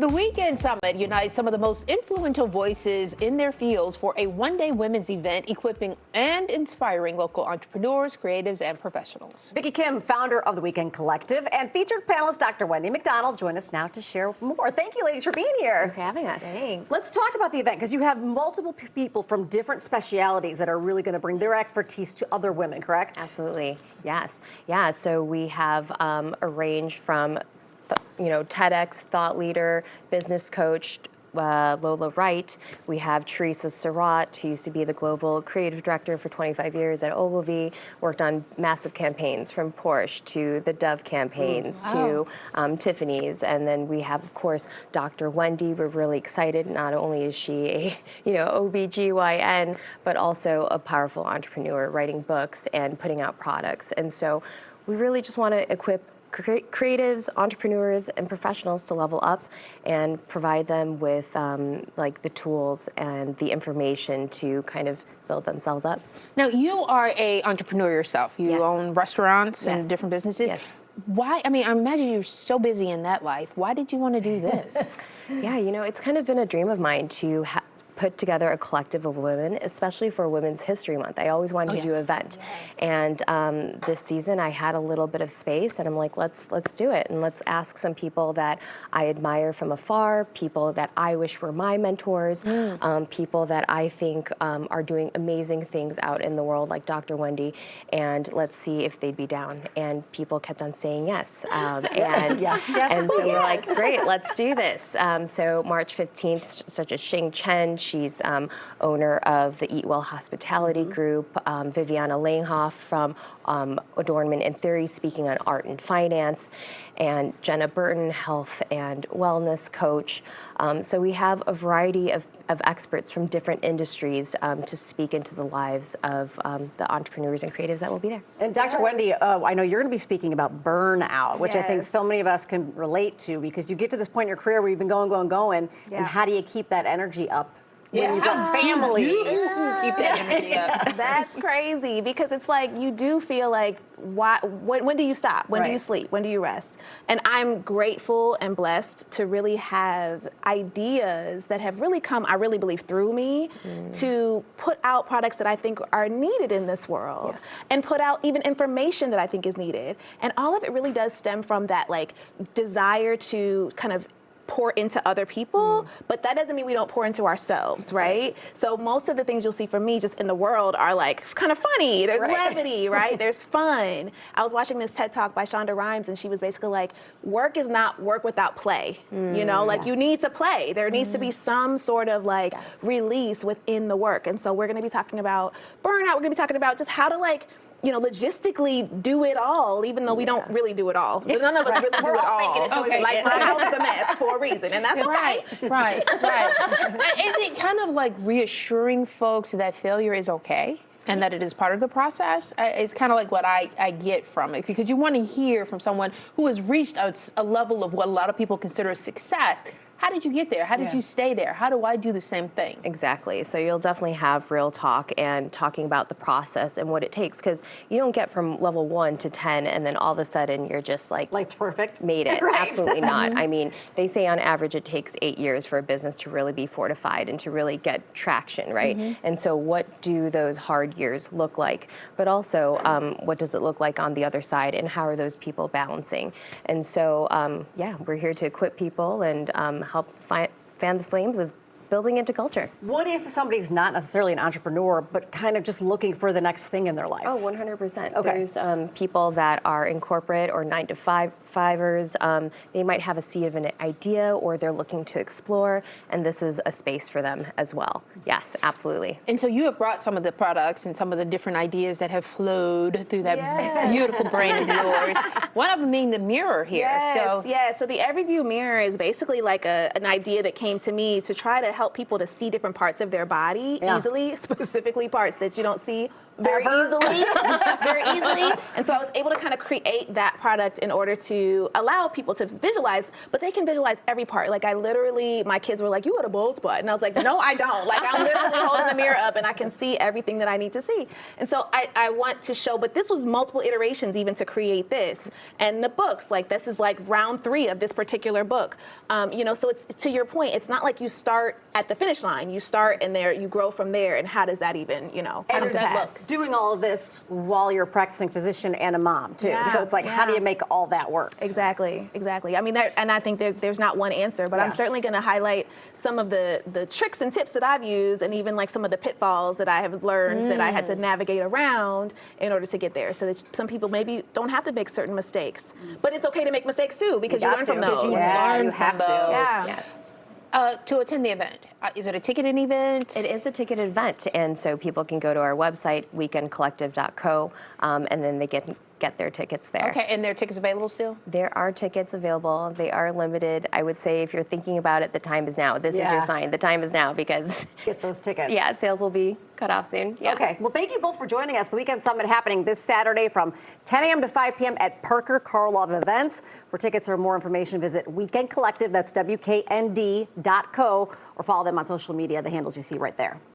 The Weekend Summit unites some of the most influential voices in their fields for a one-day women's event equipping and inspiring local entrepreneurs, creatives, and professionals. Vicki Kim, founder of the Weekend Collective, and featured panelist Dr. Wendy McDonald join us now to share more. Thank you, ladies, for being here. Thanks for having us. Thanks. Let's talk about the event, because you have multiple people from different specialities that are really going to bring their expertise to other women, correct? Absolutely, yes. Yeah, so we have a range from TEDx thought leader, business coach, Lola Wright. We have Teresa Surratt, who used to be the global creative director for 25 years at Ogilvy, worked on massive campaigns from Porsche to the Dove campaigns to Tiffany's. And then we have, of course, Dr. Wendy. We're really excited. Not only is she a OBGYN, but also a powerful entrepreneur, writing books and putting out products. And so we really just want to equip creatives, entrepreneurs, and professionals to level up and provide them with the tools and the information to kind of build themselves up. Now, you are an entrepreneur yourself. You own restaurants and different businesses. Yes. Why? I mean, I imagine you're so busy in that life. Why did you want to do this? Yeah, it's kind of been a dream of mine to put together a collective of women, especially for Women's History Month. I always wanted to do an event. And this season I had a little bit of space and I'm like, let's do it. And let's ask some people that I admire from afar, people that I wish were my mentors, people that I think are doing amazing things out in the world, like Dr. Wendy, and let's see if they'd be down. And people kept on saying yes. And so we're like, great, let's do this. So March 15th, such as Xing Chen, she's owner of the Eat Well Hospitality Group. Viviana Langhoff from Adornment and Theory, speaking on art and finance. And Jenna Burton, health and wellness coach. So we have a variety of experts from different industries to speak into the lives of the entrepreneurs and creatives that will be there. And Dr. Wendy, I know you're going to be speaking about burnout, which I think so many of us can relate to, because you get to this point in your career where you've been going, and how do you keep that energy up? When you've got family. Keep that energy up. That's crazy, because it's like you do feel like, when do you stop? When do you sleep? When do you rest? And I'm grateful and blessed to really have ideas that have really come, I really believe, through me to put out products that I think are needed in this world and put out even information that I think is needed. And all of it really does stem from that desire to kind of pour into other people, but that doesn't mean we don't pour into ourselves, right? So most of the things you'll see from me just in the world are kind of funny. There's levity, right? There's fun. I was watching this TED Talk by Shonda Rhimes, and she was basically like, work is not work without play. You need to play. There needs to be some sort of release within the work. And so we're gonna be talking about burnout. We're gonna be talking about just how to logistically do it all, even though we don't really do it all. None of us really do it all. My house is a mess for a reason, and that's okay. Right. Is it kind of like reassuring folks that failure is okay and that it is part of the process? It's kind of like what I get from it, because you want to hear from someone who has reached a level of what a lot of people consider success. How did you get there? How did you stay there? How do I do the same thing? Exactly. So you'll definitely have real talk and talking about the process and what it takes, because you don't get from level 1 to 10 and then all of a sudden you're just life's perfect. Made it. Absolutely not. I mean, they say on average it takes 8 years for a business to really be fortified and to really get traction, right? And so what do those hard years look like? But also, what does it look like on the other side, and how are those people balancing? And so, we're here to equip people and help fan the flames of building into culture. What if somebody's not necessarily an entrepreneur, but kind of just looking for the next thing in their life? Oh, 100%. Okay. There's people that are in corporate or 9-to-5ers. They might have a seed of an idea, or they're looking to explore, and this is a space for them as well. Yes, absolutely. And so you have brought some of the products and some of the different ideas that have flowed through that beautiful brain of yours. One of them being the mirror here. So the Everyview mirror is basically like an idea that came to me to try to help people to see different parts of their body easily, specifically parts that you don't see very easily, very easily. And so I was able to kind of create that product in order to allow people to visualize, but they can visualize every part. Like I literally, my kids were like, you got a bald spot. And I was like, no, I don't. Like I'm literally holding the mirror up and I can see everything that I need to see. And so I want to show, but this was multiple iterations even to create this. And the books, like this is like round 3 of this particular book. You know, so it's, to your point, it's not like you start at the finish line. You start and there, you grow from there. And how does that even, you know, how does that look? Doing all of this while you're a practicing physician and a mom too. Yeah, So it's like, how do you make all that work? Exactly, exactly. I mean, and I think there's not one answer, but I'm certainly going to highlight some of the tricks and tips that I've used, and even like some of the pitfalls that I have learned that I had to navigate around in order to get there. So that some people maybe don't have to make certain mistakes, but it's okay to make mistakes too because you learn from those. Yeah, you have to. Yeah. Yes. To attend the event, is it a ticketed event? It is a ticketed event, and so people can go to our website, weekendcollective.co, and then they get their tickets there. Okay, and there are tickets available still? There are tickets available. They are limited. I would say if you're thinking about it, the time is now. This is your sign. The time is now because Get those tickets. yeah, sales will be cut off soon. Yeah. Okay, well, thank you both for joining us. The Weekend Summit happening this Saturday from 10 a.m. to 5 p.m. at Parker Karlov Events. For tickets or more information, visit Weekend Collective, that's WKND.co, or follow them on social media, the handles you see right there.